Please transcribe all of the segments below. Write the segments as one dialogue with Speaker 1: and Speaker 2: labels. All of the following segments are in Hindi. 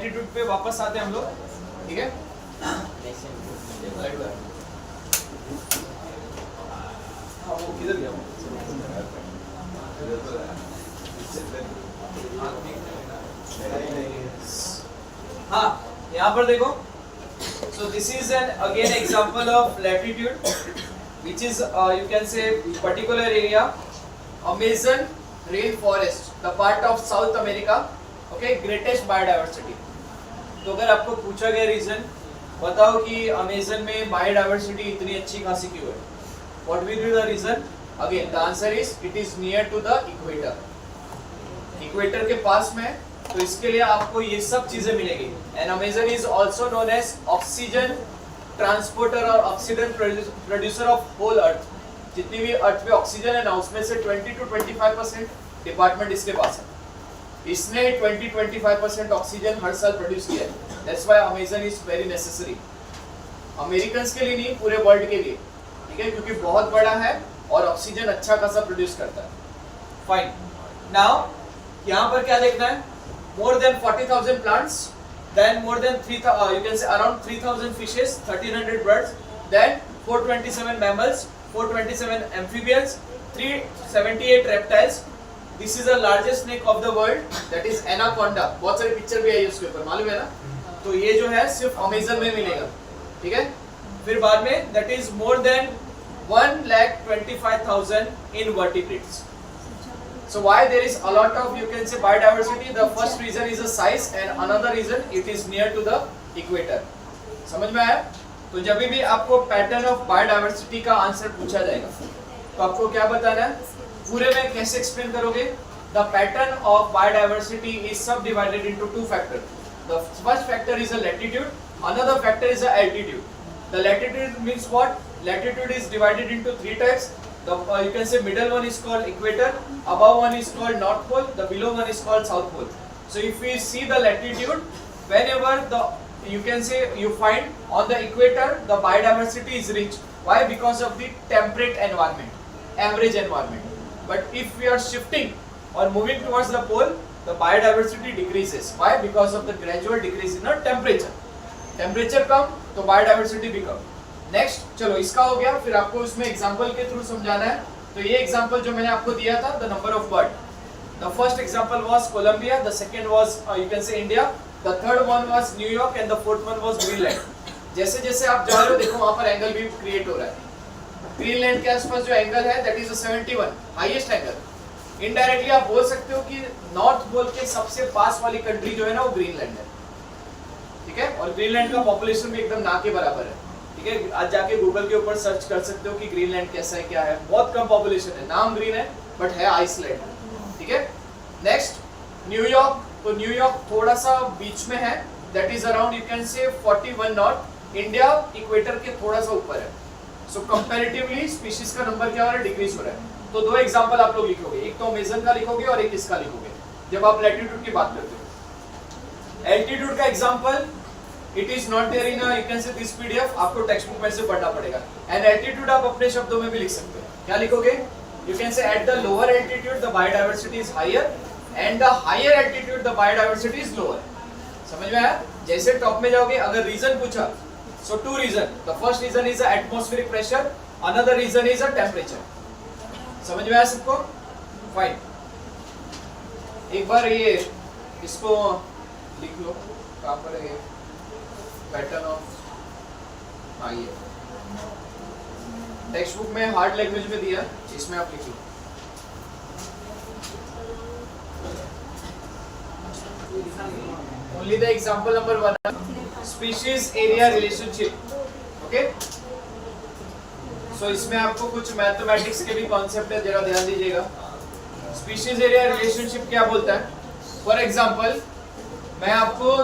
Speaker 1: लैटिट्यूड पे वापस आते हैं हम लोग, ठीक है। हाँ, वो किधर गया? हाँ, यहाँ पर देखो, so this is an again example of latitude, which is you can say particular area, Amazon rainforest, the part of South America, okay, greatest biodiversity। तो अगर आपको पूछा गया रीजन बताओ कि अमेजन में बायोडाइवर्सिटी इतनी अच्छी खासी क्यों है, what will be the reason? Again the answer is it is near to the equator, equator के पास में, तो इसके लिए आपको ये सब चीजें मिलेगी। And Amazon is also known as oxygen transporter और oxygen producer of whole earth. जितनी भी अर्थ पे ऑक्सीजन है ना, उसमें से 20 to 25% डिपार्टमेंट इसके पास है। इसने 20-25% ऑक्सीजन हर साल प्रोड्यूस किया है। That's why Amazon is very necessary, Americans के लिए नहीं, पूरे वर्ल्ड के लिए, ठीक है, क्योंकि बहुत बड़ा है और ऑक्सीजन अच्छा खासा प्रोड्यूस करता है। फाइन, नाउ यहाँ पर क्या देखना है? More than 40,000 plants, than more than 3,000 you can say around 3,000 fishes, 1,300 birds, then 427 mammals, 427 amphibians, 378 reptiles. This is the largest snake of the world, that is anaconda। बहुत सारी पिक्चर भी आई उसके ऊपर, मालूम है ना? तो ये जो है सिर्फ अमेजन में मिलेगा, ठीक है। फिर बाद में that is more than 1,25,000 invertebrates। So why there is a lot of you can say biodiversity? The first reason is the size and another reason it is near to the equator। समझ में आया? तो जब भी आपको पैटर्न ऑफ बायोडाइवर्सिटी का आंसर पूछा जाएगा तो आपको क्या बताना है? पूरे में कैसे एक्सप्लेन करोगे? The pattern of biodiversity is subdivided into two factor. The first factor is a latitude, another factor is a altitude. The latitude means what? Latitude is divided into three types. The you can say middle one is called equator, above one is called north pole, the below one is called south pole. So if we see the latitude, whenever the you can say you find on the equator the biodiversity is rich. Why? Because of the temperate environment, average environment. But if we are shifting or moving towards the pole, the biodiversity decreases. Why? Because of the gradual decrease in the temperature. Temperature कम तो biodiversity भी कम। नेक्स्ट, चलो इसका हो गया, फिर आपको इसमें एग्जांपल के थ्रू समझाना है। तो ये एग्जांपल जो मैंने आपको दिया था, the number of bird, the first example was Colombia, the second was you can say India, the third one was New York and the fourth one was Greenland. जैसे जैसे आप जा रहे हो देखो वहां पर एंगल भी क्रिएट हो रहा है। ग्रीनलैंड के आसपास जो एंगल है that is 71 highest angle. Indirectly आप बोल सकते हो कि नॉर्थ पोल के सबसे पास वाली कंट्री जो है ना वो ग्रीनलैंड है, ठीक है। और ग्रीनलैंड का पॉपुलेशन भी एकदम ना के बराबर है, ठीक है। आज जाके गूगल के ऊपर सर्च कर सकते हो कि ग्रीनलैंड कैसा है, क्या है। बहुत कम पॉपुलेशन है, नाम ग्रीन है बट है आइसलैंड, ठीक है। नेक्स्ट, न्यूयॉर्क, तो न्यूयॉर्क थोड़ा सा बीच में है, that is around you can से 41 नॉट। इंडिया इक्वेटर के थोड़ा सा ऊपर है। सो कंपैरेटिवली स्पीशीज का नंबर क्या हो रहा है? डिक्रीज हो रहा है। तो दो एग्जांपल आप लोग लिखोगे, एक तो अमेजन का लिखोगे और एक इसका लिखोगे जब आप लैटिट्यूड की बात करते हो। एल्टीट्यूड का example it is not there in you can say this PDF, आपको टेक्स्ट बुक में से पढ़ना पड़ेगा। एंड एल्टीट्यूड आप अपने शब्दों में भी लिख सकते हो। क्या लिखोगे? You can say at the lower altitude the biodiversity is higher and the higher altitude the biodiversity is lower. समझ में आया? जैसे टॉप में जाओगे, अगर रीजन पूछा, so two reason, the first reason is atmospheric pressure, another reason is temperature. समझ में आया सबको? फाइन, एक बार ये इसको लिख लो, कहां पर है पैटर्न ऑफ, हाँ ये टेक्स्ट बुक में हार्ड लैंग्वेज में दिया, इसमें आप लिख लो। Only the example number 1, species area relationship, okay. So इसमें आपको कुछ मैथमेटिक्स के भी कॉन्सेप्ट है, जरा ध्यान दीजिएगा। स्पीशीज एरिया रिलेशनशिप क्या बोलता है? फॉर एग्जांपल मैं आपको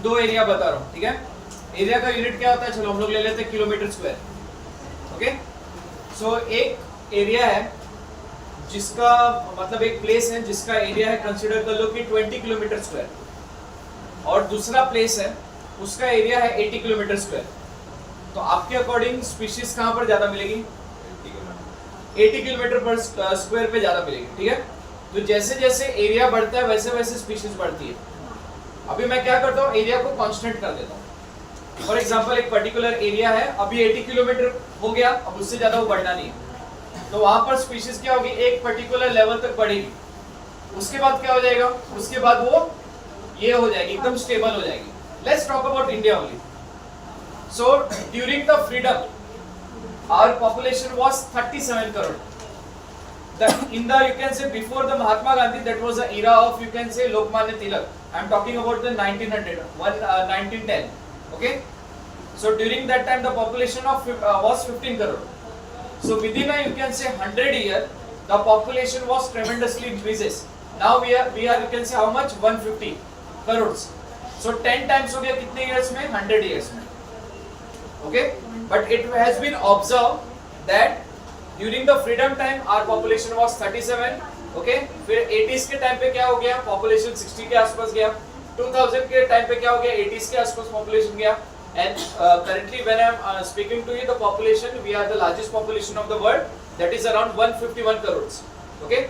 Speaker 1: दो एरिया बता रहा हूँ, ठीक है। एरिया का यूनिट क्या होता है? चलो हम लोग ले लेते हैं किलोमीटर स्क्वायर, ओके। सो एक एरिया है जिसका मतलब एक प्लेस है जिसका एरिया है, कंसीडर कर लो कि 20 किलोमीटर स्क्वायर, और दूसरा प्लेस है उसका एरिया है 80 किलोमीटर स्क्वायर। तो आपके अकॉर्डिंग स्पीशीज कहाँ पर ज्यादा मिलेगी? 80 किलोमीटर पर स्क्वायर पे ज्यादा मिलेगी, ठीक है। तो जैसे जैसे एरिया बढ़ता है वैसे वैसे स्पीशीज बढ़ती है। अभी मैं क्या करता हूँ, एरिया को कांस्टेंट कर देता हूँ। फॉर एग्जांपल एक पर्टिकुलर एरिया है, अभी 80 किलोमीटर हो गया, अब उससे ज्यादा वो बढ़ना नहीं है, तो वहां पर स्पीशीज क्या होगी, एक पर्टिकुलर लेवल तक बढ़ेगी। उसके बाद क्या हो जाएगा, उसके बाद वो ये हो जाएगी, एकदम स्टेबल हो जाएगी। Let's talk about India only. So during the freedom our population was 37 crore. In the, you can say, before the Mahatma Gandhi, that was the era of, you can say, Lokmanya Tilak. I am talking about the 1910. Okay, so during that time the population of was 15 crore. So within a, you can say, 100 year, the population was tremendously increases. Now we are you can say how much, 150 crores. So 10 times हो गया कितने years में, 100 years में. Okay, but it has been observed that during the freedom time our population was 37. Okay, फिर 80s के टाइम पे क्या हो गया, population 60 के आसपास गया, 2000 के टाइम पे क्या हो गया, 80s के आसपास population गया, and currently when I am speaking to you, the population, we are the largest population of the world, that is around 151 crores. Okay,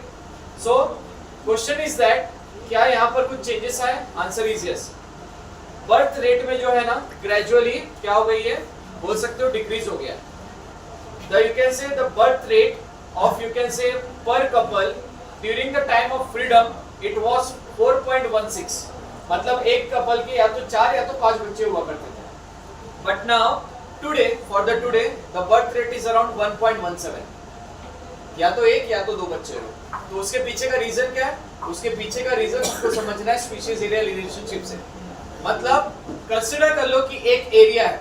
Speaker 1: so question is that क्या यहाँ पर कुछ changes आए? Answer is yes. Birth rate में जो है ना, ग्रेजुअली क्या हो गई है, बोल सकते हो डिक्रीज हो गया। You can say the birth rate of, you can say, per couple during the time of freedom it was 4.16, मतलब एक कपल के या तो 4 या तो 5 बच्चे हुआ करते थे। But now today, for the today, the birth rate is around 1.17, या तो एक या तो 2 बच्चे हो। तो उसके पीछे का रीजन क्या है, उसके पीछे का रीजन आपको समझना है स्पीशीज एरिया रिलेशनशिप से। मतलब कंसीडर कर लो कि एक एरिया है,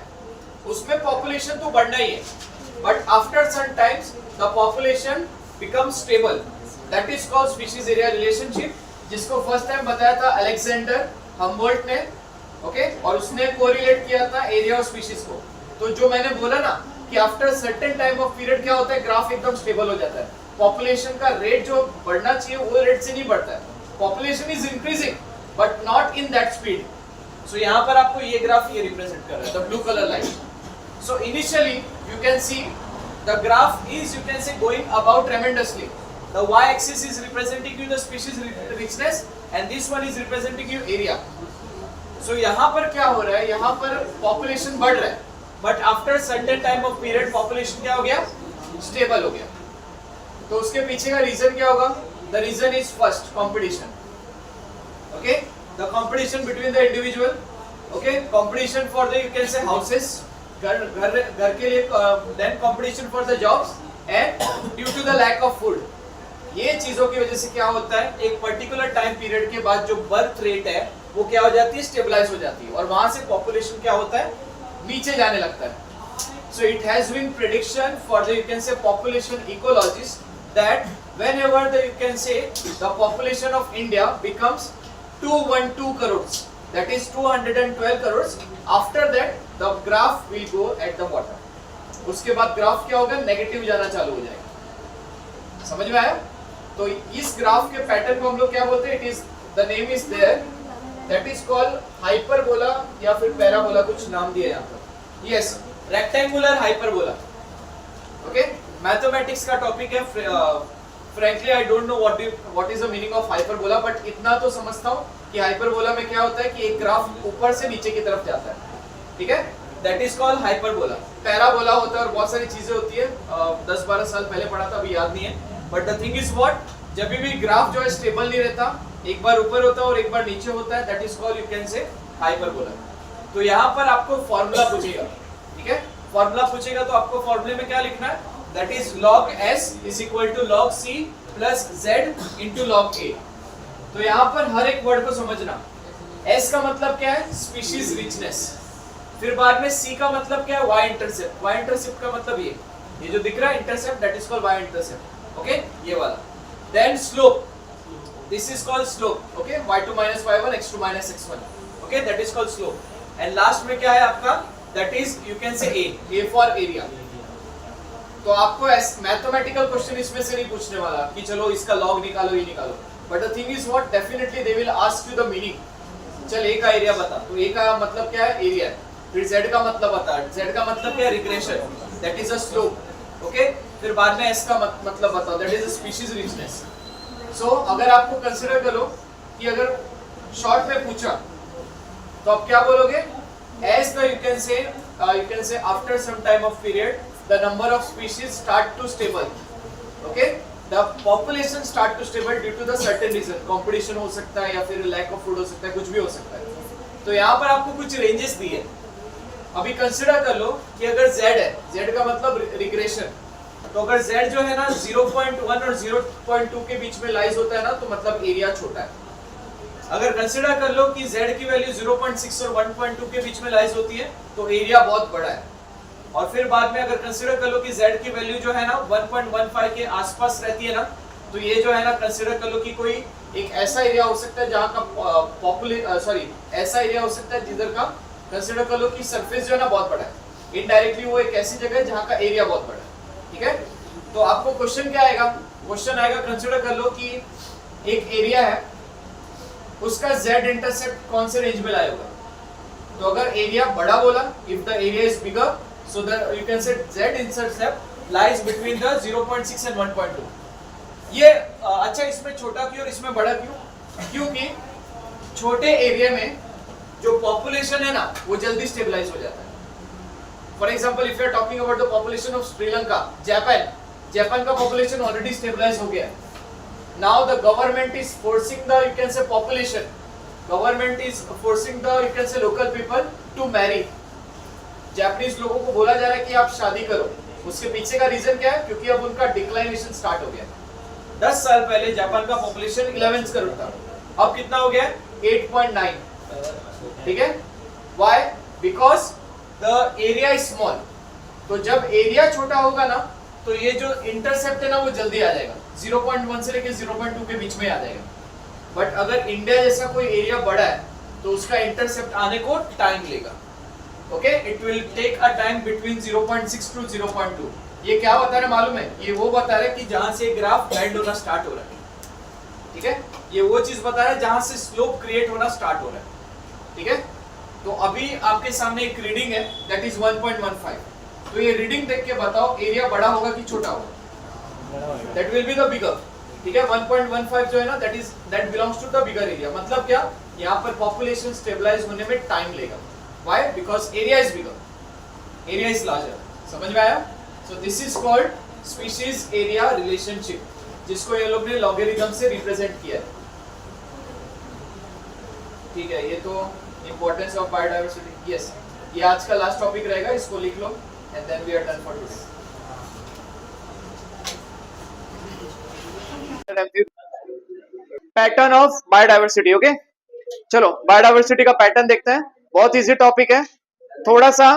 Speaker 1: उसमें पॉपुलेशन तो बढ़ना ही है, but after some times the population become stable, that is called species area relationship, जिसको फर्स्ट टाइम बताया था अलेक्जेंडर हम्बोल्ट ने। ओके, और उसने कोरिलेट किया था एरिया और स्पीशीज को। तो जो मैंने बोला ना कि after certain time of period क्या होता है, ग्राफ एकदम स्टेबल हो जाता है, पॉपुलेशन का रेट जो बढ़ना चाहिए वो रेट से नहीं बढ़ता है, population is increasing but not in that speed. So यहाँ पर आपको ये ग्राफ ये रिप्रेजेंट कर रहा है, the blue colour line. So initially you can see the graph is, you can say, going about tremendously. The y-axis is representing you the species richness and this one is representing you area. So यहाँ पर क्या हो रहा है, यहाँ पर population बढ़ रहा है, but after certain time of period population क्या हो गया, stable हो गया। तो उसके पीछे का reason क्या होगा? The reason is first competition. Okay, the competition between the individual. Okay, competition for the, you can say, houses. घर के लिए, then competition for the jobs and due to the lack of food. ये चीजों की वजह से क्या होता है, एक पर्टिकुलर टाइम पीरियड के बाद जो बर्थ रेट है वो क्या हो जाती है, स्टेबलाइज हो जाती है, और वहां से पॉपुलेशन क्या होता है, नीचे जाने लगता है। So it has been prediction for the, you can say, population ecologists that whenever the, you can say, the population of India becomes 212 crores, that is 212 crores, after that the graph will go at the bottom. उसके बाद ग्राफ क्या होगा, नेगेटिव जाना चालू हो जाएगा। समझ में आया? तो इस ग्राफ के पैटर्न को हम लोग क्या बोलते हैं, it is, the name is there, that is called hyperbola या फिर पैराबोला, कुछ नाम दिया यहाँ पर। Yes, rectangular hyperbola. Okay, mathematics का टॉपिक है, frankly I don't know what is the meaning of hyperbola, but इतना तो समझता हूँ कि हाइपरबोला में क्या होता है कि एक ग्राफ ऊपर से नीचे की तरफ जाता है, ठीक है, that is called hyperbola. Parabola होता है और बहुत सारी चीजें होती है, 10-12 साल पहले पढ़ा था, अभी याद नहीं है, but the thing is what, जब भी ग्राफ जो है स्टेबल नहीं रहता, एक बार ऊपर होता है और एक बार नीचे होता है, that is called, you can से, हाइपरबोला। तो यहाँ पर आपको फॉर्मूला पूछेगा, ठीक है, फॉर्मूला पूछेगा तो आपको फॉर्मूले में क्या लिखना है, that is log s is equal to log c plus z into log a। तो यहाँ पर हर एक वर्ड को समझना, s का मतलब क्या है, स्पीशीज रिचनेस, फिर बाद में c का मतलब क्या है, y इंटरसेप्ट, y इंटरसेप्ट का मतलब ये जो दिख रहा है intercept, that is called y intercept. Okay, ये वाला, then slope, this is called slope. Okay, y2 minus y1 x2 minus x1, okay, that is called slope. And last में क्या है आपका, that is, you can say, a for area. तो आपको मैथमेटिकल क्वेश्चन इसमें से नहीं पूछने वाला कि चलो इसका लॉग निकालो, ये निकालो, but the thing is what, definitely they will ask you the meaning. चल a का एरिया बता, तो a का मतलब क्या है, एरिया है, फिर z का मतलब बता, z का मतलब क्या है, regression, that is a slope. Okay, फिर बाद में s का मतलब बताओ, that is a species richness. So अगर आपको कंसीडर करो कि अगर शॉर्ट में पूछा तो आप क्या बोलोगे? As the you can say after some time of period, the number of species start to stable. Okay, the population start to stable due to the certain reason. Competition हो सकता है या फिर lack of food हो सकता है, कुछ भी हो सकता है. तो यहाँ पर आपको कुछ रेंजेस दिए. अभी कंसिडर कर लो कि अगर z है, z का मतलब रिग्रेशन, तो अगर z जो है ना 0.1 और 0.2 के बीच में लाइज होता है ना, तो मतलब एरिया छोटा है. अगर कंसिडर कर लो कि z की वैल्यू 0.6 और 1.2 के बीच में लाइज होती है, तो एरिया बहुत बड़ा है. और फिर बाद में अगर कंसिडर कर लो कि z की वैल्यू जो है ना 1.15 के आसपास रहती है ना, तो ये जो है ना कंसिडर कर लो कि कोई एक ऐसा एरिया हो सकता है जहाँ का ऐसा एरिया हो सकता है जिधर का कंसिडर कर लो कि सरफेस जो है ना बहुत बड़ा है. इनडायरेक्टली वो एक ऐसी जगह है जहाँ का एरिया बहुत बड़ा है. ठीक है, तो आपको क्वेश्चन क्या आएगा? क्वेश्चन आएगा, कंसिडर कर लो कि एक एरिया है, उसका z इंटरसेप्ट कौन से रेंज में लाया होगा. तो अगर एरिया बड़ा बोला, if the area is bigger, so that you can से z intercept lies between the 0.6 and 1.2. ये अच्छा, इसमें छोटा क्यों और इसमें बड़ा क्यों? क्योंकि छोटे एरिया में जो पॉपुलेशन है ना वो जल्दी स्टेबलाइज हो जाता है. For example, if you are talking about the population of Sri Lanka, Japan का पॉपुलेशन ऑलरेडी स्टेबलाइज हो गया है. Now the government is forcing the, you can say, population. Government is forcing the, you can say, local people to marry. Japanese लोगों को बोला जा रहा है कि आप शादी करो. उसके पीछे का रीजन क्या है? क्योंकि अब उनका डिक्लाइनेशन स्टार्ट हो गया. 10 साल पहले जापान का पॉपुलेशन 11 करोड़ था, अब कितना हो गया? 8.9. ठीक है, why? Because the area is small. तो जब एरिया छोटा होगा ना, तो ये जो इंटरसेप्ट है ना वो जल्दी आ जाएगा. 0.1 से लेके 0.2 के बीच में आ जाएगा. बट अगर इंडिया जैसा कोई एरिया बड़ा है तो उसका इंटरसेप्ट आने को टाइम लेगा. Okay, it will take a time between 0.6 to 0.2. ये क्या बता रहे मालूम है? ये वो बता रहे कि जहां से ग्राफ बेंड होना स्टार्ट हो रहा है. ठीक है, ये वो चीज बता रहा है जहां से स्लोप क्रिएट होना स्टार्ट हो रहा है. ठीक है, तो अभी आपके सामने एक रीडिंग है, दैट इज 1.15. तो ये रीडिंग देख के बताओ एरिया बड़ा होगा कि छोटा होगा? That will be the bigger. ठीक है, 1.15 जो है ना, that belongs to the bigger area. मतलब क्या? यहाँ पर population stabilize होने में टाइम लेगा. Why? Because area is bigger. Area is larger. समझ में आया? So this is called species area relationship, जिसको ये लोग ने लॉगरिथम से रिप्रेजेंट किया है. ठीक है, ये तो importance of biodiversity. Yes, ये आज का लास्ट टॉपिक रहेगा, इसको लिख लो and then we are done for today. Pattern of biodiversity. Okay, चलो बायोडाइवर्सिटी का पैटर्न देखते हैं. बहुत इजी टॉपिक है. थोड़ा सा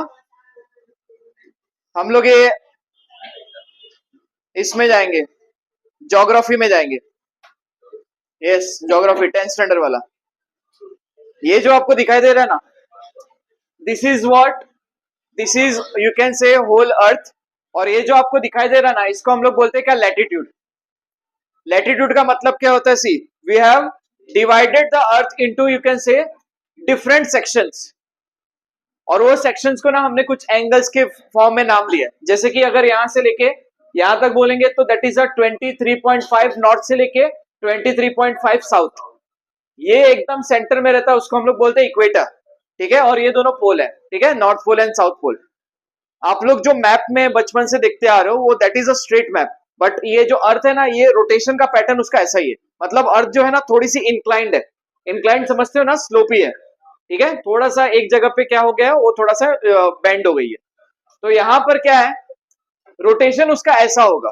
Speaker 1: हम लोग ये इसमें जाएंगे, ज्योग्राफी में जाएंगे. यस, ज्योग्राफी 10th स्टैंडर्ड वाला. ये जो आपको दिखाई दे रहा है ना, this is what, this is you can say whole earth. और ये जो आपको दिखाई दे रहा है ना, इसको हम लोग बोलते हैं क्या? लैटिट्यूड. लैटिट्यूड का मतलब क्या होता है? See, we have divided the earth into, you can say, different sections. और वो सेक्शंस को ना हमने कुछ एंगल्स के फॉर्म में नाम लिया. जैसे कि अगर यहां से लेके यहां तक बोलेंगे तो दैट इज अ 23.5 नॉर्थ से लेके 23.5 साउथ. ये एकदम सेंटर में रहता है, उसको हम लोग बोलते हैं इक्वेटर. ठीक है, और ये दोनों पोल है. ठीक है, north pole and south pole. आप लोग जो मैप में बचपन से देखते आ रहे हो वो that is a straight map. But ये जो अर्थ है ना, ये रोटेशन का पैटर्न उसका ऐसा ही है. मतलब अर्थ जो है ना थोड़ी सी इंक्लाइंड है. इंक्लाइंड समझते हो ना, स्लोपी है. ठीक है, थोड़ा सा एक जगह पे क्या हो गया है, वो थोड़ा सा बेंड हो गई है. तो यहां पर क्या है, रोटेशन उसका ऐसा होगा.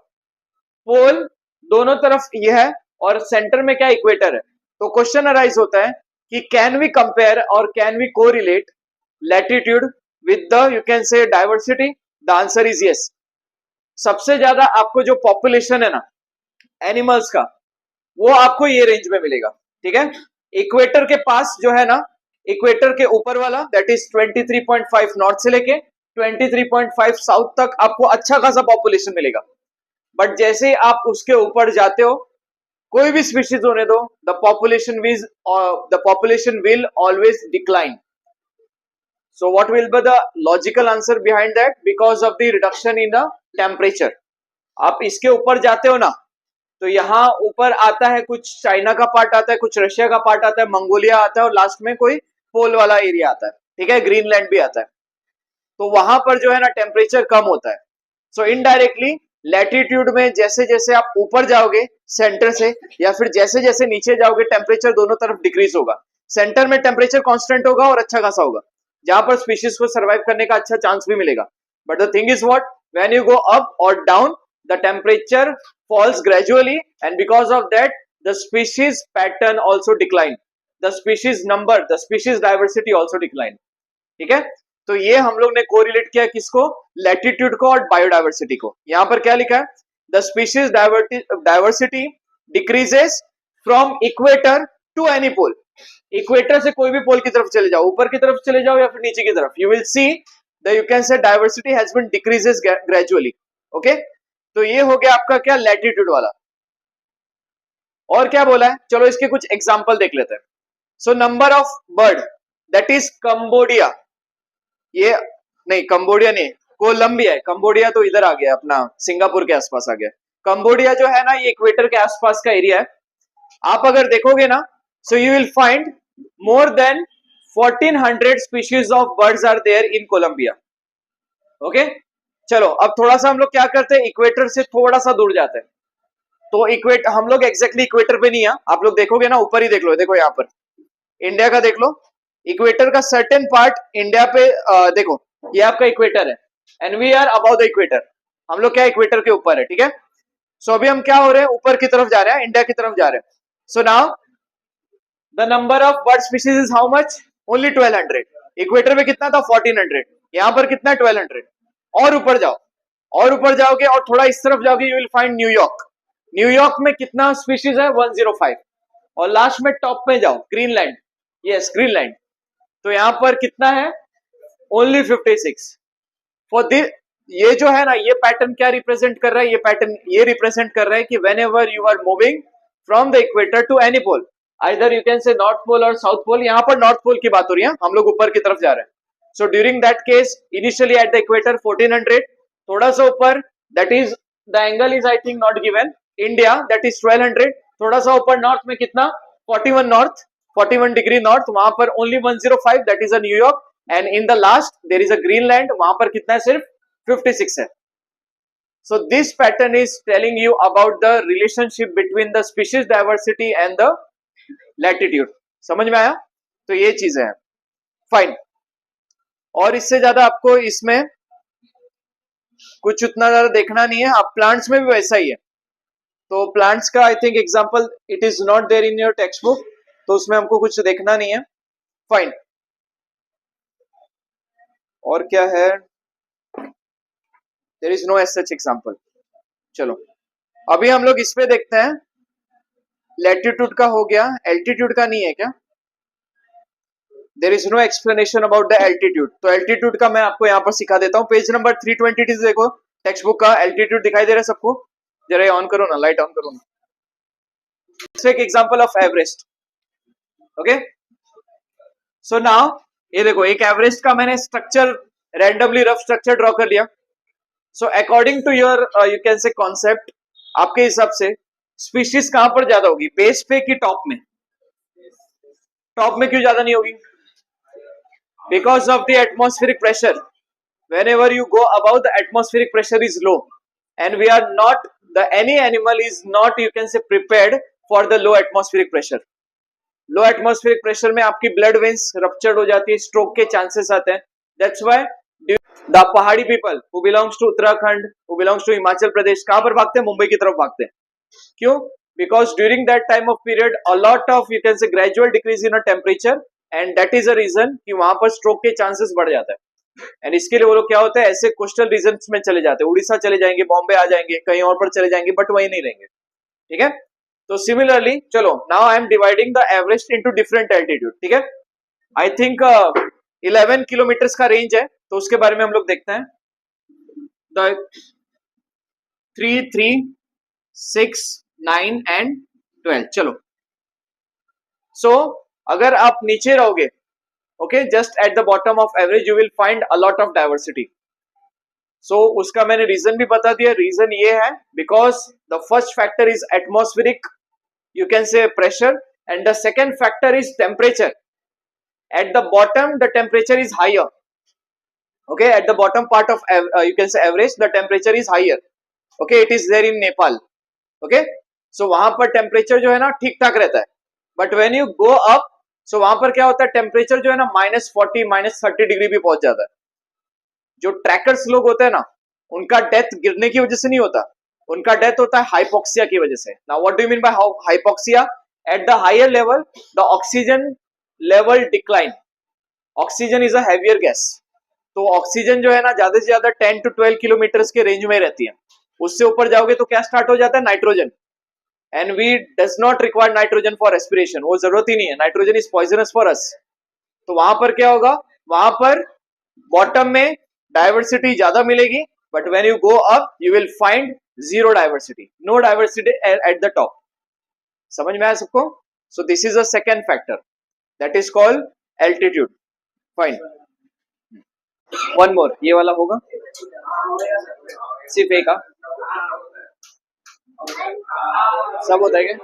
Speaker 1: पोल दोनों तरफ ये है और सेंटर में क्या, इक्वेटर है. तो क्वेश्चन अराइज होता है कि कैन वी कंपेयर और can we correlate latitude with the, you can say, diversity. The answer is yes. सबसे ज्यादा आपको जो पॉपुलेशन है ना एनिमल्स का, वो आपको ये रेंज में मिलेगा. ठीक है, इक्वेटर के पास जो है ना, इक्वेटर के ऊपर वाला दैट इज 23.5 नॉर्थ से लेके 23.5 साउथ तक आपको अच्छा खासा पॉपुलेशन मिलेगा. बट जैसे ही आप उसके ऊपर जाते हो, कोई भी स्पीशीज होने दो, the population will always decline. So what will be the logical answer behind that? Because of the reduction in the temperature. आप इसके ऊपर जाते हो ना, तो यहाँ ऊपर आता है कुछ चाइना का पार्ट आता है, कुछ रशिया का पार्ट आता है, मंगोलिया आता है, और लास्ट में कोई पोल वाला एरिया आता है, ठीक है, ग्रीनलैंड भी आता है, तो वहां पर जो है ना टेम्परेचर कम होता है। सो इनडायरेक्टली लैटिट्यूड में जैसे जैसे आप ऊपर जाओगे सेंटर से, या फिर जैसे जैसे नीचे जाओगे, टेम्परेचर दोनों तरफ डिक्रीज होगा। सेंटर में टेम्परेचर कांस्टेंट होगा और अच्छा खासा होगा, जहां पर स्पीशीज को सर्वाइव करने का अच्छा चांस भी मिलेगा। But the thing is what, when you go up और down the temperature falls gradually, and because of that the species pattern also decline, the species number, the species diversity also decline, ठीक है। तो ये हम लोग ने कोरिलेट किया किसको, लैटिट्यूड को और बायोडाइवर्सिटी को। यहां पर क्या लिखा है, the species diversity decreases from equator to any pole. Equator से कोई भी पोल की तरफ चले जाओ, ऊपर की तरफ चले जाओ या फिर नीचे की तरफ, you will see the you can say diversity has been decreases gradually. Okay, तो ये हो गया आपका क्या, लैटिट्यूड वाला। और क्या बोला है, चलो इसके कुछ एग्जांपल देख लेते हैं। So number of bird that is Cambodia, ये नहीं कंबोडिया नहीं, कोलंबिया है। कंबोडिया तो इधर आ गया, अपना सिंगापुर के आसपास आ गया। कंबोडिया जो है ना, ये इक्वेटर के आसपास का एरिया है। आप अगर देखोगे ना, so you will find more than 1400 species of birds are there in Colombia. Okay, चलो अब थोड़ा सा हम लोग क्या करते हैं, इक्वेटर से थोड़ा सा दूर जाते हैं। तो इक्वेटर, हम लोग एग्जैक्टली इक्वेटर पे नहीं है, आप लोग देखोगे ना ऊपर ही देख लो, देखो यहाँ पर इंडिया का देख लो, इक्वेटर का सर्टेन पार्ट इंडिया पे देखो, ये आपका इक्वेटर है and we are about the equator, हम लोग क्या इक्वेटर के ऊपर है, ठीक है। सो अभी हम क्या हो रहे हैं, ऊपर की तरफ जा रहे हैं, इंडिया की तरफ जा रहे हैं। So now the number of bird species is how much, only 1200। Equator में कितना था, 1400, यहाँ पर कितना, 1200। और ऊपर जाओ, और ऊपर जाओगे और थोड़ा इस तरफ जाओगे, you will find New York. New York में कितना स्पीशीज है, 105। और लास्ट में टॉप में जाओ, ग्रीनलैंड, यस ग्रीनलैंड, तो यहां पर कितना है, ओनली 56। फॉर दिस, ये जो है ना, ये पैटर्न क्या रिप्रेजेंट कर रहा है, ये पैटर्न ये रिप्रेजेंट कर रहा है कि whenever you are moving from the equator to any pole, either you can say north pole और साउथ पोल, यहाँ पर नॉर्थ पोल की बात हो रही है, हम लोग ऊपर की तरफ जा रहे हैं। So during that case, initially at the equator 1400, थोड़ा सा ऊपर, that is the angle is I think not given, India that is 1200, थोड़ा सा ऊपर नॉर्थ में कितना, 41 नॉर्थ, 41 डिग्री नॉर्थ, वहां पर only 105, that is a New York. And in the last there is a Greenland, वहां पर कितना है, सिर्फ 56 है। So this pattern is telling you about the relationship between the species diversity and the latitude. समझ में आया, तो ये चीजें हैं, फाइन। और इससे ज्यादा आपको इसमें कुछ उतना ज्यादा देखना नहीं है, आप प्लांट्स में भी वैसा ही है। तो प्लांट्स का I think example it is not there in your textbook, तो उसमें हमको कुछ देखना नहीं है, फाइन। और क्या है, there is no as such example. चलो अभी हम लोग इस पे देखते हैं, लैटिट्यूड का हो गया, एल्टीट्यूड का नहीं है क्या, there is no explanation about the altitude. तो एल्टीट्यूड का मैं आपको यहाँ पर सिखा देता हूँ, पेज नंबर 320 देखो टेक्स्ट बुक का, एल्टीट्यूड दिखाई दे रहा है सबको, जरा ऑन करो ना, लाइट ऑन करो ना। एक example of Everest. Okay, so now ये देखो, एक एवरेस्ट का मैंने structure randomly rough structure draw कर लिया। So according to your you can say concept, आपके हिसाब से स्पीशीज कहां पर ज्यादा होगी, बेस पे कि टॉप में? टॉप में क्यों ज्यादा नहीं होगी? Because of the atmospheric pressure, whenever you go above, the atmospheric pressure is low and we are not, the any animal is not, you can say, prepared for the low atmospheric pressure. Low atmospheric pressure में आपकी ब्लड वेन्स रप्चर्ड हो जाती है, स्ट्रोक के चांसेस आते हैं। दैट्स व्हाई द पहाड़ी people who belongs to Uttarakhand, who belongs to Himachal Pradesh, कहां पर भागते हैं? मुंबई की तरफ भागते हैं। क्यों? Because during that time of period a lot of, you can say, gradual decrease in a temperature and that is a reason कि वहां पर स्ट्रोक के चांसेस बढ़ जाता है। एंड इसके लिए वो लोग क्या होता है, ऐसे कोस्टल रीजन में चले जाते हैं, उड़ीसा चले जाएंगे, बॉम्बे आ जाएंगे, कहीं और पर चले जाएंगे, बट वहीं नहीं रहेंगे, ठीक है। तो सिमिलरली, चलो now I am dividing the Everest into different altitude, ठीक है। आई थिंक 11 किलोमीटर का रेंज है, तो उसके बारे में हम लोग देखते हैं। 3, 3, 6, 9 एंड 12। चलो, सो अगर आप नीचे रहोगे, okay, just at the bottom of average, you will find a lot of diversity. So उसका मैंने रीजन भी बता दिया। रीजन ये है because the first factor is atmospheric, you can say, pressure, and the second factor is temperature, at the bottom the temperature is higher. Okay, at the bottom part of you can say average, the temperature is higher. Okay, it is there in Nepal. Okay, so वहां पर टेम्परेचर जो है ना ठीक ठाक रहता है. But when you go up, so वहां पर क्या होता है, टेम्परेचर जो है ना -40 -30 डिग्री भी पहुंच जाता है. जो ट्रैकर्स लोग होते हैं ना, उनका डेथ गिरने की वजह से नहीं होता, उनका डेथ होता है हाइपोक्सिया की वजह से. Now what do you mean by hypoxia? At the higher level the oxygen level decline. Oxygen is a heavier gas. तो ऑक्सीजन जो है ना ज्यादा से ज्यादा 10 to 12 किलोमीटर के रेंज में रहती है. उससे ऊपर जाओगे तो क्या स्टार्ट हो जाता है, nitrogen. And we does not require nitrogen for respiration, वो जरूरत ही नहीं है. Nitrogen is poisonous for us. तो वहां पर क्या होगा, वहां पर बॉटम में डाइवर्सिटी ज्यादा मिलेगी, but when you go up you will find zero diversity, no diversity at the top. समझ में आया सबको? So this is a second factor, that is called altitude. Fine. One more, ये वाला होगा सिर्फ एक. सब होता है क्या?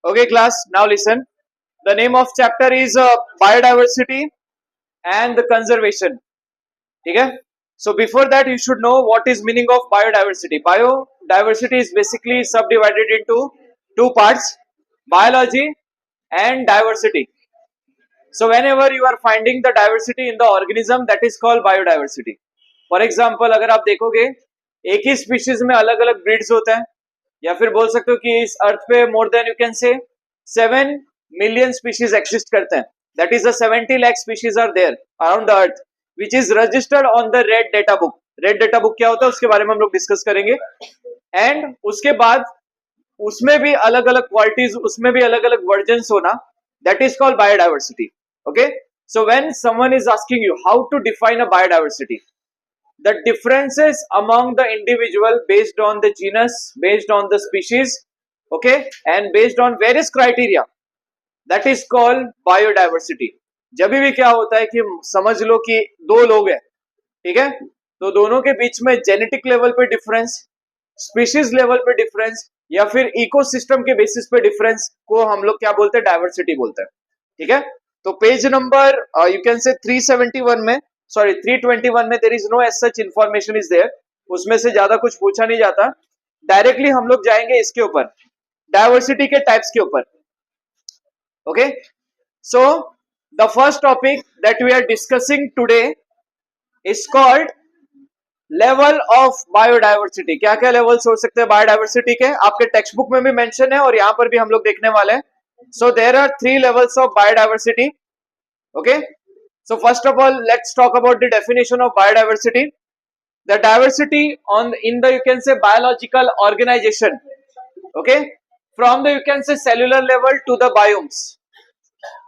Speaker 1: Okay class, now listen. The name of chapter is biodiversity and the conservation. ठीक है. So before that you should know what is meaning of biodiversity. Biodiversity is basically सब divided into two parts, biology and diversity. So whenever you are finding the diversity in the organism, that is called biodiversity. For example, अगर आप देखोगे एक ही स्पीशीज में अलग अलग ब्रीड्स होते हैं, या फिर बोल सकते हो कि इस अर्थ पे मोर देन यू कैन से 7 मिलियन स्पीशीज एक्सिस्ट करते हैं. That is 70 lakh species are there around the earth, which is registered on the red data book. Red data book क्या होता है उसके बारे में हम लोग डिस्कस करेंगे. एंड उसके बाद उसमें भी अलग अलग क्वालिटीज, उसमें भी अलग अलग वर्जन्स होना, that is called biodiversity. Okay, so when someone is asking you how to define a biodiversity, the differences among the individual based on the genus, based on the species, okay, and based on various criteria, that is called biodiversity. जब भी क्या होता है कि समझ लो कि दो लोग हैं, ठीक है, तो दोनों के बीच में जेनेटिक लेवल पे डिफरेंस, स्पीशीज लेवल पे डिफरेंस, या फिर इकोसिस्टम के बेसिस पे डिफरेंस को हम लोग क्या बोलते हैं, डाइवर्सिटी बोलते हैं. ठीक है. तो पेज नंबर यू कैन से 371 में, सॉरी 321 में, there is no as such information is there. उसमें से ज्यादा कुछ पूछा नहीं जाता. डायरेक्टली हम लोग जाएंगे इसके ऊपर, डाइवर्सिटी के टाइप्स के ऊपर. Okay, so the first topic that we are discussing today is called level of biodiversity. क्या क्या लेवल्स हो सकते हैं बायोडाइवर्सिटी के, आपके टेक्स्ट बुक में भी मेंशन है और यहां पर भी हम लोग देखने वाले हैं. So there are 3 levels of biodiversity. Okay, so first of all let's talk about the definition of biodiversity. The diversity on in the you can say biological organisation, okay, from the you can say cellular level to the biomes.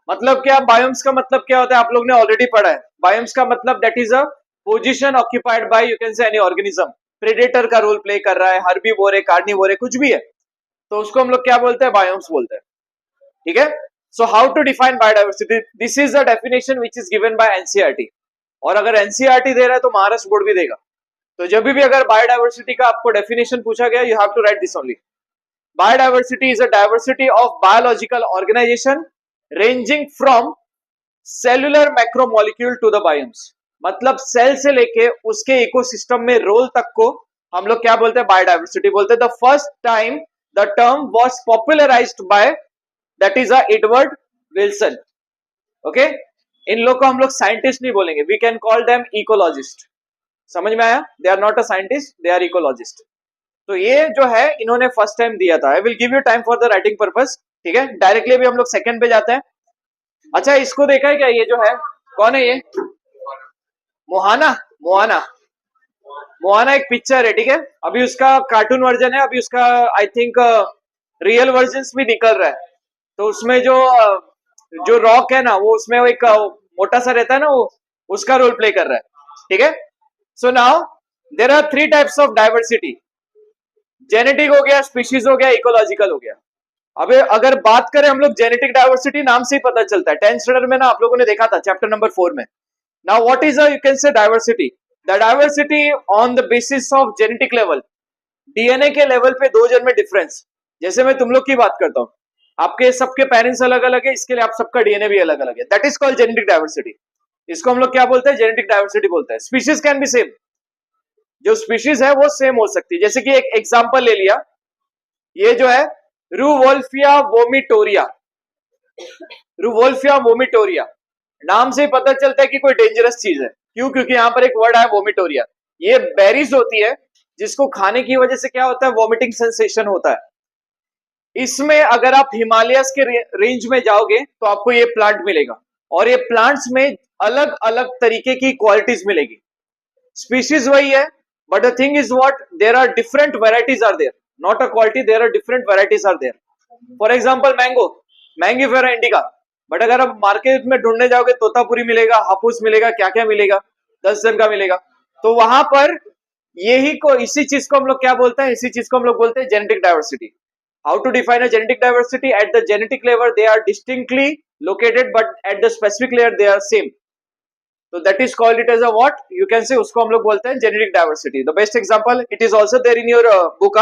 Speaker 1: मतलब क्या, बायोम्स का मतलब क्या होता है आप लोग ने ऑलरेडी पढ़ा है. बायोम्स का मतलब that is a position occupied by you can से एनी ऑर्गेनिज्म. प्रेडेटर का रोल प्ले कर रहा है, हर्बीवोर है, कार्निवोर है, कुछ भी है, तो उसको हम लोग क्या बोलते हैं, बायोम्स बोलते हैं. ठीक है. So how to define biodiversity, this is the definition which is given by NCERT. और अगर एनसीईआरटी दे रहा है तो महाराष्ट्र बोर्ड भी देगा. तो जब भी अगर बायोडाइवर्सिटी का आपको डेफिनेशन पूछा गया, you have to write this only. Biodiversity is a diversity of biological organisation ranging from cellular macromolecule to the biomes. मतलब सेल से लेके उसके इकोसिस्टम में रोल तक को हम लोग क्या बोलते हैं, बायोडाइवर्सिटी बोलते हैं. The first time the term was popularized by that is Edward Wilson. Okay, इन लोग को हम लोग साइंटिस्ट नहीं बोलेंगे, we can call them ecologist. समझ में आया? They are not a scientist, they are ecologist. तो ये जो है इन्होंने फर्स्ट टाइम दिया था. I will give you time for the writing purpose. ठीक है, डायरेक्टली भी हम लोग सेकंड पे जाते हैं. अच्छा, इसको देखा है क्या, ये जो है कौन है, ये मोहाना. मोहाना, मोहाना एक पिक्चर है. ठीक है, अभी उसका कार्टून वर्जन है, अभी उसका आई थिंक रियल वर्जन भी निकल रहा है. तो उसमें जो रॉक है ना, वो उसमें एक मोटा सा रहता है ना, वो उसका रोल प्ले कर रहा है. ठीक है. So now there are 3 types of diversity. Genetic हो गया, स्पीशीज हो गया, इकोलॉजिकल हो गया. अबे अगर बात करें हम लोग जेनेटिक डाइवर्सिटी, नाम से ही पता चलता है. 10th स्टैंडर्ड में ना आप लोगों ने देखा था, चैप्टर नंबर 4 में. Now what is you can say diversity? The diversity on the basis of genetic level. DNA के लेवल पे 2 जन में डिफरेंस. जैसे मैं तुम लोग की बात करता हूँ, आपके सबके पेरेंट्स अलग अलग है, इसके लिए आप सबका डीएनए भी अलग अलग है। That is called genetic diversity. इसको हम लोग क्या बोलते हैं? जेनेटिक डाइवर्सिटी बोलते हैं। स्पीशीज कैन बी सेम, जो स्पीशीज है वो सेम हो सकती है। जैसे कि एक एग्जांपल ले लिया, ये जो है रुवोल्फिया वोमिटोरिया, रुवोल्फिया वोमिटोरिया, नाम से ही पता चलता है कि कोई डेंजरस चीज है। क्यों? क्योंकि यहाँ पर एक वर्ड है वोमिटोरिया। ये बेरीज होती है जिसको खाने की वजह से क्या होता है? वोमिटिंग सेंसेशन होता है। इसमें अगर आप हिमालयस के रेंज में जाओगे तो आपको ये प्लांट मिलेगा, और ये प्लांट्स में अलग अलग तरीके की क्वालिटीज मिलेगी। स्पीशीज वही है, but the thing is what, there are different varieties are there, not a quality, there are different varieties are there. For example mango, Mangifera indica, but अगर आप मार्केट में ढूंढने जाओगे तोतापुरी मिलेगा, हापुस मिलेगा, क्या क्या मिलेगा, 10 जन का मिलेगा। तो वहां पर यही को, इसी चीज को हम लोग क्या बोलते हैं? इसी चीज को हम लोग बोलते हैं genetic diversity. How to define a genetic diversity? At the genetic level they are distinctly located, but at the specific layer they are same. तो that is called it as a what, you can say, उसको हम लोग बोलते हैं genetic diversity. The best example, it is also there in your book.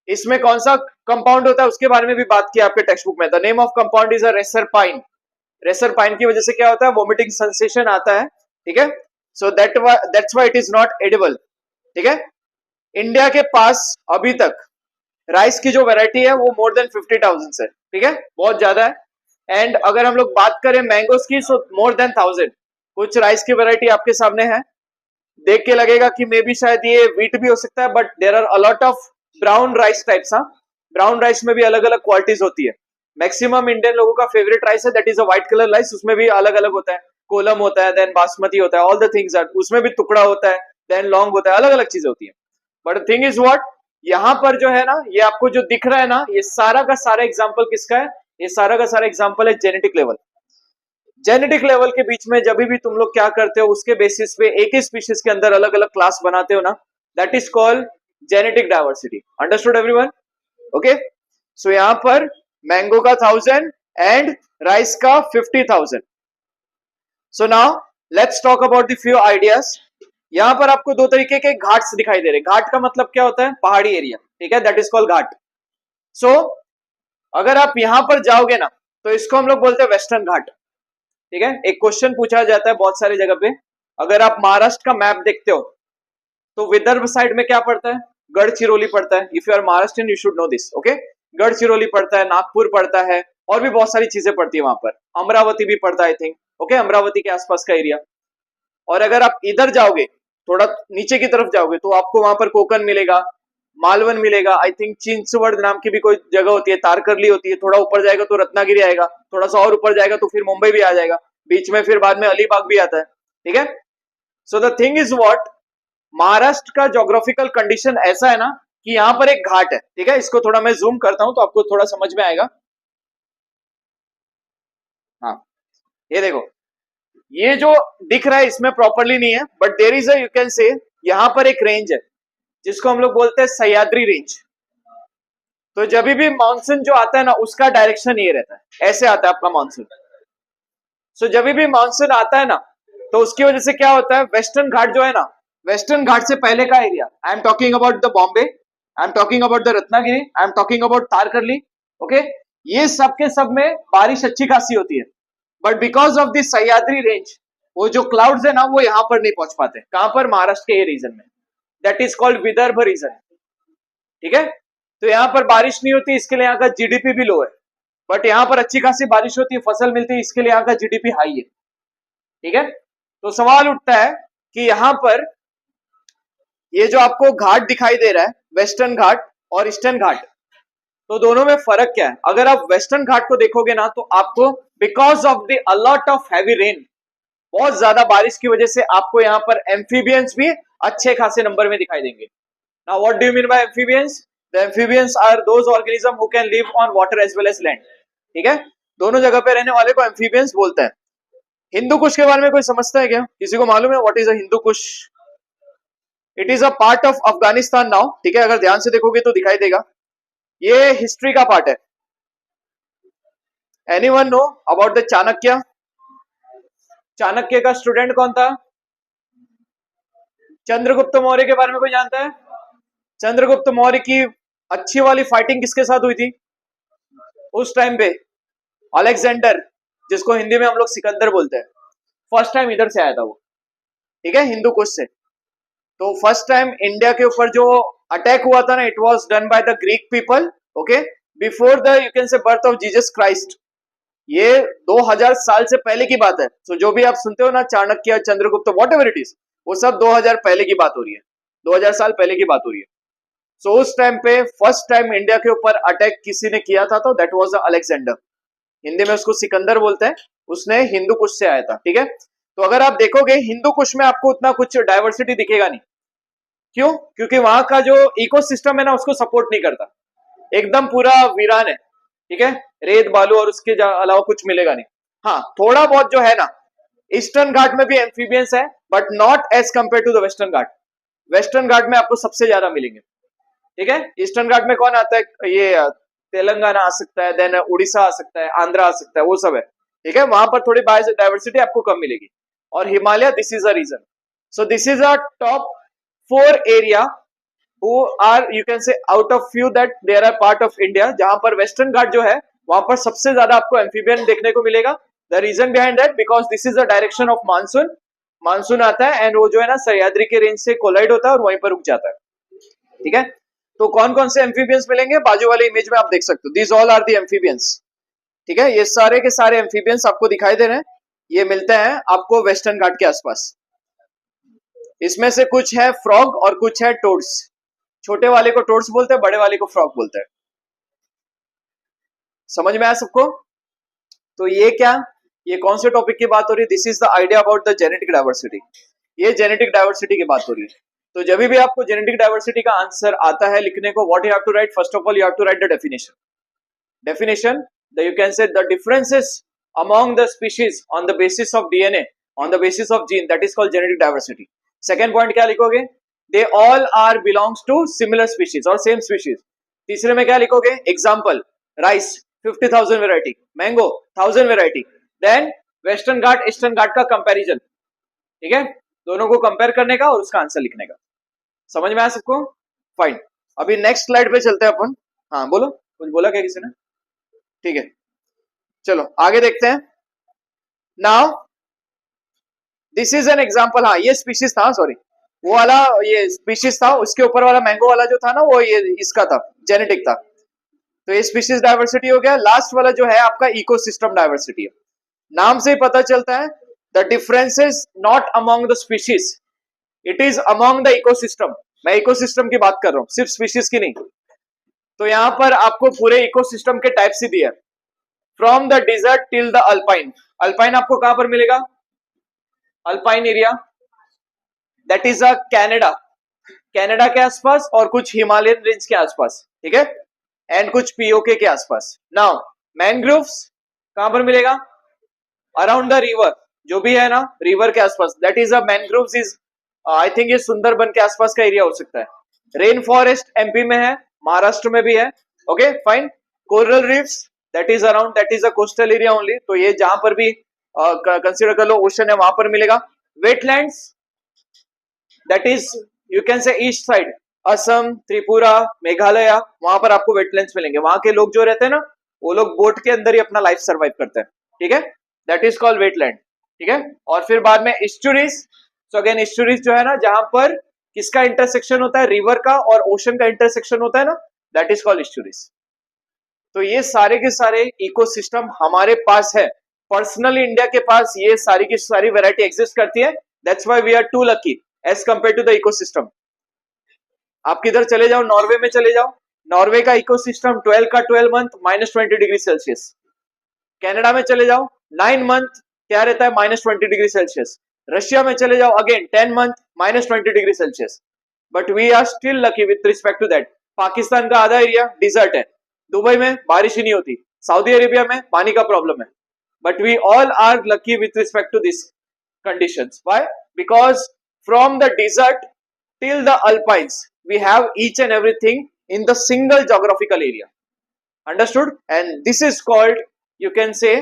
Speaker 1: इसमें कौन सा कंपाउंड होता है उसके बारे में भी बात की आपके टेक्स्ट बुक में। The name of compound is a reserpine. Reserpine की वजह से क्या होता है? वोमिटिंग सेंसेशन आता है, ठीक है। So that's why it is not edible, ठीक है। इंडिया के पास अभी तक राइस की जो वैरायटी है वो मोर देन 50,000 है, ठीक है, बहुत ज्यादा है। एंड अगर हम लोग बात करें मैंगोस की, सो मोर देन 1000 कुछ राइस की वैरायटी आपके सामने है। देख के लगेगा कि मे बी शायद ये व्हीट भी हो सकता है, but there are a lot of brown rice types. हाँ, ब्राउन राइस में भी अलग अलग क्वालिटीज होती है। मैक्सिमम इंडियन लोगों का फेवरेट राइस है, that is a white colour rice. उसमें भी अलग अलग होता है, कोलम होता है, देन बासमती होता है, ऑल द थिंग्स आर, उसमें भी टुकड़ा होता है, देन लॉन्ग होता है, अलग अलग चीजें होती है। बट थिंग इज व्हाट, यहाँ पर जो है ना, ये आपको जो दिख रहा है ना, ये सारा का सारा एग्जाम्पल किसका है? ये सारा का सारा एग्जाम्पल है जेनेटिक लेवल। जेनेटिक लेवल के बीच में जब भी तुम लोग क्या करते हो, उसके बेसिस पे एक ही स्पीशीज के अंदर अलग अलग क्लास बनाते हो ना, that is called genetic diversity. Understood everyone? Okay, so यहां पर मैंगो का 1000 एंड राइस का 50,000। So now let's talk about the few ideas. यहां पर आपको दो तरीके के घाट्स दिखाई दे रहे हैं। घाट का मतलब क्या होता है? पहाड़ी एरिया, ठीक है, दैट इज कॉल्ड घाट। सो अगर आप यहां पर जाओगे ना, तो इसको हम लोग बोलते हैं वेस्टर्न घाट, ठीक है। एक क्वेश्चन पूछा जाता है बहुत सारी जगह पे, अगर आप महाराष्ट्र का मैप देखते हो तो विदर्भ साइड में क्या पड़ता है? गढ़चिरौली पड़ता है। If you are Maharashtrian you should know this, okay. Gadchiroli पड़ता है, नागपुर पड़ता है, और भी बहुत सारी चीजें पड़ती है वहां पर। अमरावती भी पड़ता है आई थिंक, ओके, अमरावती के आसपास का एरिया। और अगर आप इधर जाओगे, थोड़ा नीचे की तरफ जाओगे, तो आपको वहां पर कोकन मिलेगा, मालवन मिलेगा, आई थिंक चिंचवड़ नाम की भी कोई जगह होती है, तारकर्ली होती है। थोड़ा ऊपर जाएगा तो रत्नागिरी आएगा, थोड़ा सा और ऊपर जाएगा तो फिर मुंबई भी आ जाएगा, बीच में फिर बाद में अलीबाग भी आता है, ठीक है। So the thing is what, Maharashtra का जोग्राफिकल कंडीशन ऐसा है ना कि यहाँ पर एक घाट है, ठीक है। इसको थोड़ा मैं जूम करता हूं तो आपको थोड़ा समझ में आएगा। हाँ, ये देखो, ये जो दिख रहा है इसमें प्रॉपरली नहीं है, but there is a, you can say, यहाँ पर एक रेंज है जिसको हम लोग बोलते हैं सह्याद्री रेंज। तो जब भी मानसून जो आता है ना, उसका डायरेक्शन ये रहता है, ऐसे आता है आपका मानसून। सो जब भी मानसून आता है ना, तो उसकी वजह से क्या होता है, वेस्टर्न घाट जो है ना, वेस्टर्न घाट से पहले का area, I am talking about the Bombay, I am talking about the Ratnagiri, I am talking about Tarkarli, okay, ये सब के सब में बारिश अच्छी खासी होती है। But because of this Sahyadri range, वो जो क्लाउड्स है ना, वो यहाँ पर नहीं पहुंच पाते। कहां पर? महाराष्ट्र के ये रीजन में, that is called Vidarbha region, ठीक है। तो यहाँ पर बारिश नहीं होती, इसके लिए यहाँ का जीडीपी भी लो है। बट यहाँ पर अच्छी खासी बारिश होती है, फसल मिलती है, इसके लिए यहाँ का जीडीपी हाई है, ठीक है। तो सवाल उठता है कि यहाँ पर ये जो आपको घाट दिखाई दे रहा है, वेस्टर्न घाट और ईस्टर्न घाट, तो दोनों में फर्क क्या है? अगर आप वेस्टर्न घाट को देखोगे ना, तो आपको because of the a lot of heavy rain, बहुत ज्यादा बारिश की वजह से आपको यहाँ पर एम्फीबियंस भी अच्छे खासे नंबर में दिखाई देंगे। Now what do you mean by amphibians? The amphibians are those organism who can live on water as well as land, ठीक है। दोनों जगह पे रहने वाले को एम्फीबियंस बोलते हैं। हिंदू कुश के बारे में कोई समझता है क्या? किसी को मालूम है what is a Hindu Kush? It is a part of Afghanistan now, ठीक है। अगर ध्यान से देखोगे तो दिखाई देगा, ये हिस्ट्री का पार्ट है। Anyone know about the Chanakya? Chanakya का स्टूडेंट कौन था? चंद्रगुप्त मौर्य के बारे में कोई जानता है? चंद्रगुप्त मौर्य की अच्छी वाली फाइटिंग किसके साथ हुई थी? उस टाइम पे अलेक्जेंडर, जिसको हिंदी में हम लोग सिकंदर बोलते हैं, फर्स्ट टाइम इधर से आया था वो, ठीक है, हिंदू कुश से। तो फर्स्ट टाइम इंडिया के ऊपर जो अटैक हुआ था ना, it was done by the Greek people, okay, before the you can से बर्थ ऑफ जीसस क्राइस्ट। ये 2000 साल से पहले की बात है। तो जो भी आप सुनते हो ना, Chanakya, Chandragupta, what ever it is, वो सब 2000 पहले की बात हो रही है, 2000 साल पहले की बात हो रही है। सो उस टाइम पे फर्स्ट टाइम इंडिया के ऊपर अटैक किसी ने किया था, तो दैट वाज अलेक्जेंडर, हिंदी में उसको सिकंदर बोलते हैं। उसने हिंदू कुश से आया था, ठीक है। तो अगर आप देखोगे हिंदू कुश में आपको उतना कुछ डाइवर्सिटी दिखेगा नहीं। क्यों? क्योंकि वहां का जो इकोसिस्टम है ना, उसको सपोर्ट नहीं करता, एकदम पूरा वीरान है, ठीक है, रेत बालू और उसके अलावा कुछ मिलेगा नहीं। हाँ, थोड़ा बहुत जो है ना, ईस्टर्न घाट में भी एम्फीबियंस है, but not as compare to the western Ghat. Western Ghat में आपको सबसे ज्यादा मिलेंगे, ठीक है। ईस्टर्न घाट में कौन आता है? ये तेलंगाना आ सकता है, देन उड़ीसा आ सकता है, आंध्रा आ सकता है, वो सब है, ठीक है। वहां पर थोड़ी बायोडाइवर्सिटी आपको कम मिलेगी। और Himalaya, this is a region. So this is a top 4 area who are you can say out of few that they are part of India, जहां पर वेस्टर्न घाट जो है वहां पर सबसे ज्यादा आपको एम्फीबियन देखने को मिलेगा। The reason behind that, because this is the direction of monsoon. Monsoon आता है एंड वो जो है ना सह्याद्री के रेंज से कोलाइड होता है और वहीं पर रुक जाता है, ठीक है। तो कौन कौन से एम्फीबियंस मिलेंगे बाजू वाले इमेज में आप देख सकते हो, these all are the amphibians, ठीक है। ये सारे के सारे एम्फीबियंस आपको दिखाई दे रहे हैं, ये मिलते हैं आपको वेस्टर्न घाट के आसपास। इसमें से कुछ है फ्रॉग और कुछ है टोड्स। छोटे वाले को टोड्स बोलते हैं, बड़े वाले को फ्रॉग बोलते हैं। समझ में आया सबको? तो ये क्या, ये कौन से टॉपिक की बात हो रही है? This is the idea about the genetic diversity. ये जेनेटिक डाइवर्सिटी की बात हो रही है। तो जब भी आपको जेनेटिक डाइवर्सिटी का आंसर आता है लिखने को, what you have to write, first of all you have to write the definition. Definition, the you can say the differences among the species on the basis of DNA, on the basis of gene, that is called genetic diversity. Second point क्या लिखोगे? They all are belongs to similar species और सेम स्पीशीज। तीसरे में क्या लिखोगे? Example, rice 50,000 variety, mango 1000 variety. Then western घाट ईस्टर्न घाट का कंपैरिजन, ठीक है, दोनों को कंपेयर करने का और उसका आंसर लिखने का। समझ में आया सबको? फाइन। अभी नेक्स्ट स्लाइड पे चलते हैं अपन। हाँ बोलो, कुछ बोला क्या किसी ने? ठीक है, चलो आगे देखते हैं। Now this is an example. हाँ, ये स्पीशीज था, सॉरी, वो वाला ये स्पीशीज था, उसके ऊपर वाला मैंगो वाला जो था ना, वो ये इसका था, जेनेटिक था। तो ये स्पीशीज डाइवर्सिटी हो गया। लास्ट वाला जो है आपका इकोसिस्टम डाइवर्सिटी है। नाम से ही पता चलता है, the differences not among the species, it is among the ecosystem. मैं इकोसिस्टम की बात कर रहा हूं, सिर्फ स्पीशीज की नहीं। तो यहां पर आपको पूरे इकोसिस्टम के टाइप्स ही दिया, from the dessert till the alpine. Alpine आपको कहां पर मिलेगा? Alpine area, that is a Canada, Canada के आसपास और कुछ हिमालयन रेंज के आसपास, ठीक है, एंड कुछ पीओके के आसपास। नाउ मैनग्रोव्स कहां पर मिलेगा? अराउंड द रिवर, जो भी है ना रिवर के आसपास, that is a mangroves is I think ये सुंदरबन के आसपास का एरिया हो सकता है। रेन फॉरेस्ट एमपी में है, महाराष्ट्र में भी है, okay fine. Coral riffs, that is around, that is a coastal area only, तो ये जहां पर भी कंसीडर कर लो ओशन है वहां पर मिलेगा। Wetlands, that is you can से ईस्ट साइड, असम, त्रिपुरा, मेघालय, वहां पर आपको वेटलैंड्स मिलेंगे। वहां के लोग जो रहते हैं ना, वो लोग बोट के अंदर ही अपना लाइफ सर्वाइव करते हैं, ठीक है, दैट इज कॉल्ड वेटलैंड, ठीक है। और फिर बाद में इस्चुरीज। सो अगेन इस्चुरीज जो है ना, जहां पर किसका इंटरसेक्शन होता है, रिवर का और ओशन का इंटरसेक्शन होता है ना, दैट इज कॉल्ड इस्चुरीज। तो ये सारे के सारे इकोसिस्टम हमारे पास है। पर्सनली इंडिया के पास ये सारी की सारी वैरायटी एग्जिस्ट करती है। That's why we are too lucky as compare to the ecosystem. आप किधर चले जाओ, नॉर्वे में चले जाओ, नॉर्वे का इकोसिस्टम 12 का 12 मंथ -20°C। कनाडा में चले जाओ 9 मंथ क्या रहता है, -20°C। रशिया में चले जाओ again 10 month -20°C। But we are still lucky with respect to that. Pakistan का आधा एरिया डिजर्ट है, दुबई में बारिश ही नहीं होती, सऊदी अरेबिया में पानी का प्रॉब्लम है, but we all are lucky with respect to this conditions. Why? Because from the desert till the alpines we have each and everything in the single geographical area. Understood? And this is called, you can say,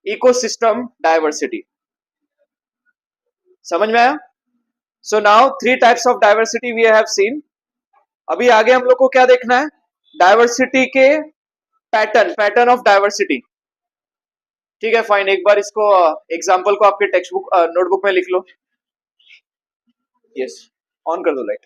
Speaker 1: ecosystem diversity. समझ में आया? So now 3 types of diversity we have seen. अभी आगे हम लोग को क्या देखना है? डाइवर्सिटी के पैटर्न ऑफ डाइवर्सिटी। ठीक है फाइन, एक बार इसको एग्जाम्पल को आपके टेक्स्ट बुक नोटबुक में लिख लो। यस, ऑन कर दो लाइट।